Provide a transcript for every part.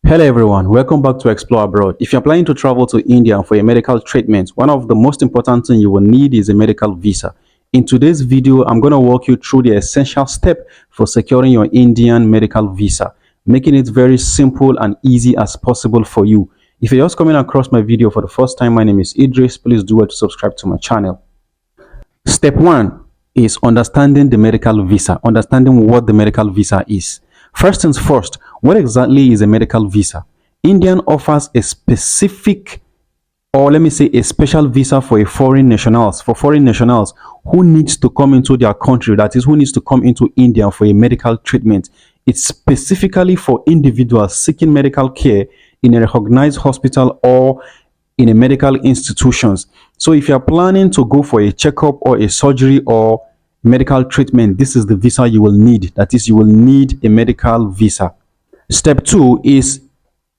Hello everyone, welcome back to Explore Abroad. If you're planning to travel to India for a medical treatment, one of the most important things you will need is a medical visa. In today's video, I'm going to walk you through the essential step for securing your Indian medical visa, making it very simple and easy as possible for you. If you're just coming across my video for the first time, my name is Idris. Please do well to subscribe to my channel. Step 1 is understanding the medical visa, understanding what the medical visa is. First things first, what exactly is a medical visa? Indian offers a specific, or let me say a special visa for foreign nationals who needs to come into their country, that is, who needs to come into India for a medical treatment. It's specifically for individuals seeking medical care in a recognized hospital or in a medical institutions. So if you're planning to go for a checkup or a surgery or medical treatment, this is the visa you will need. That is, you will need a medical visa. Step 2 is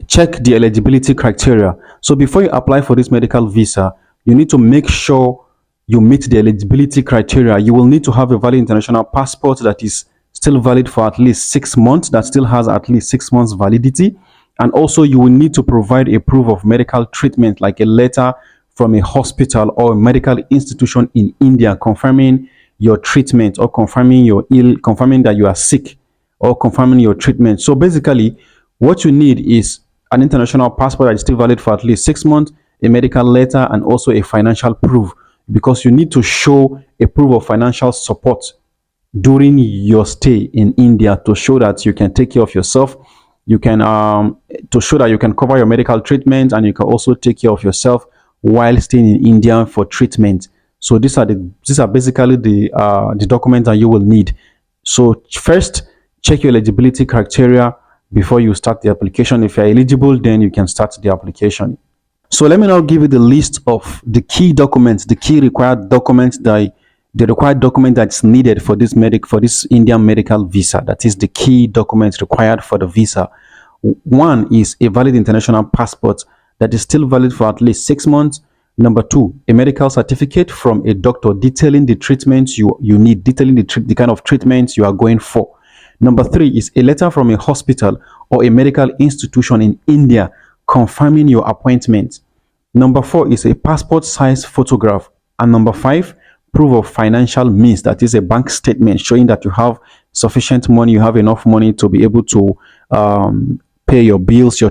check the eligibility criteria. So before you apply for this medical visa, you need to make sure you meet the eligibility criteria. You will need to have a valid international passport that is still valid for at least 6 months, that still has at least 6 months validity. And also you will need to provide a proof of medical treatment, like a letter from a hospital or a medical institution in India confirming your treatment or confirming that you are sick or confirming your treatment. So basically what you need is an international passport that is still valid for at least 6 months, a medical letter, and also a financial proof, because you need to show a proof of financial support during your stay in India to show that you can take care of yourself. You can to show that you can cover your medical treatment, and you can also take care of yourself while staying in India for treatment. So these are basically the documents that you will need. So first, check your eligibility criteria before you start the application. If you're eligible, then you can start the application. So let me now give you the list of the key documents, the key required documents the required document that's needed for this Indian medical visa. That is the key documents required for the visa. One is a valid international passport that is still valid for at least 6 months. Number 2, a medical certificate from a doctor detailing the treatments you need, detailing the kind of treatments you are going for. Number 3 is a letter from a hospital or a medical institution in India confirming your appointment. Number 4 is a passport size photograph. And number 5, proof of financial means, that is a bank statement showing that you have sufficient money, you have enough money to be able to pay your bills,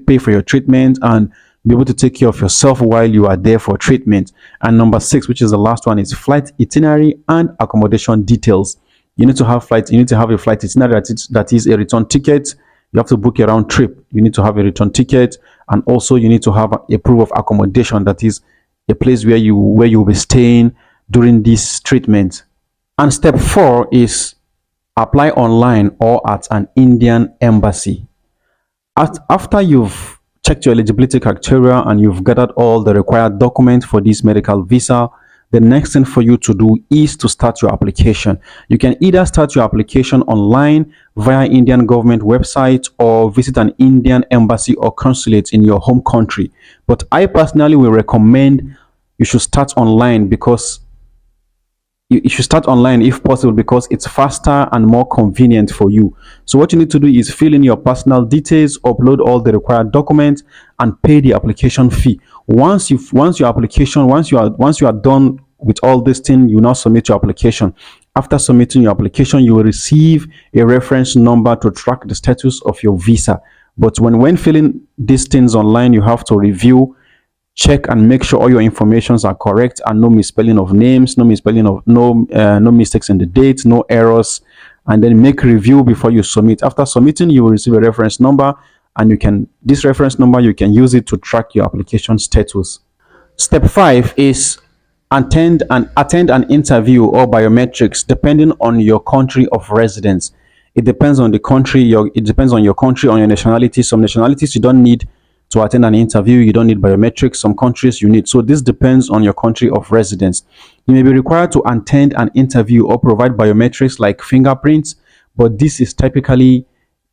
pay for your treatment, and be able to take care of yourself while you are there for treatment. And number 6, which is the last one, is flight itinerary and accommodation details. You need to have a flight itinerary that is a return ticket. You have to book a round trip. You need to have a return ticket, and also you need to have a proof of accommodation, that is a place where you will be staying during this treatment. And step 4 is apply online or at an Indian embassy. After you've checked your eligibility criteria and you've gathered all the required documents for this medical visa, the next thing for you to do is to start your application. You can either start your application online via Indian government website or visit an Indian embassy or consulate in your home country. But I personally will recommend you should start online, because you should start online if possible, because it's faster and more convenient for you. So what you need to do is fill in your personal details, upload all the required documents, and pay the application fee. Once you are done with all this thing, you now submit your application. After submitting your application, you will receive a reference number to track the status of your visa. But when filling these things online, you have to review, check, and make sure all your informations are correct and no misspelling of names, no mistakes in the dates, no errors. And then make review before you submit. After submitting, you will receive a reference number, and this reference number, you can use it to track your application status. Step 5 is attend an interview or biometrics, depending on your country of residence. It depends on the country. It depends on your country, on your nationality. Some nationalities you don't need to attend an interview, you don't need biometrics. Some countries you need. So this depends on your country of residence. You may be required to attend an interview or provide biometrics like fingerprints, but this is typically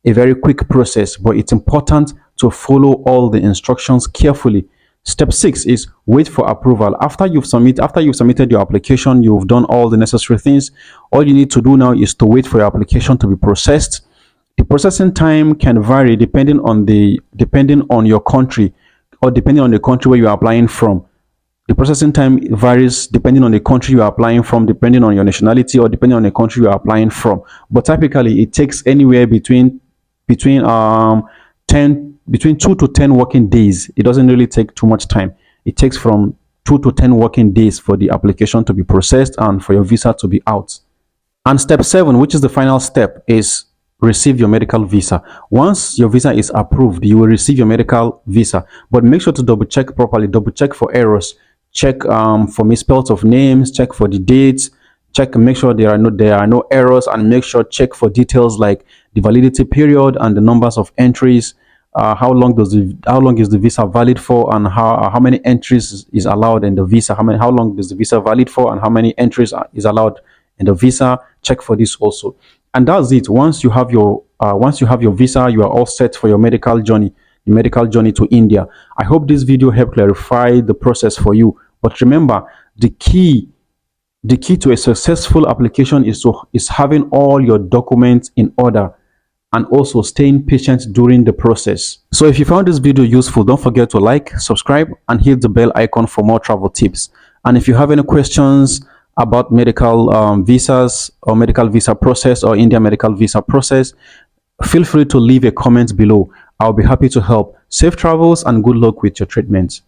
a very quick process, but it's important to follow all the instructions carefully. Step 6 is wait for approval. After you've submitted your application, you've done all the necessary things. All you need to do now is to wait for your application to be processed. The processing time can vary depending on your country, or depending on the country where you are applying from. The processing time varies depending on the country you are applying from, depending on your nationality, or depending on the country you are applying from. But typically, it takes anywhere between 2 to 10 working days. It doesn't really take too much time. It takes from 2 to 10 working days for the application to be processed and for your visa to be out. And step 7, which is the final step, is receive your medical visa. Once your visa is approved, you will receive your medical visa. But make sure to double check properly, double check for errors, check for misspells of names, check for the dates, check and make sure there are no errors, and make sure check for details like the validity period and the numbers of entries. How long is the visa valid for, and how many entries is allowed in the visa? How long is the visa valid for, and how many entries is allowed in the visa? Check for this also. And that's it. Once you have your visa, you are all set for your medical journey, to India. I hope this video helped clarify the process for you. But remember, the key to a successful application is having all your documents in order, and also staying patient during the process. So if you found this video useful, don't forget to like, subscribe, and hit the bell icon for more travel tips. And if you have any questions about medical visas, or medical visa process, or India medical visa process, feel free to leave a comment below. I'll be happy to help. Safe travels and good luck with your treatment.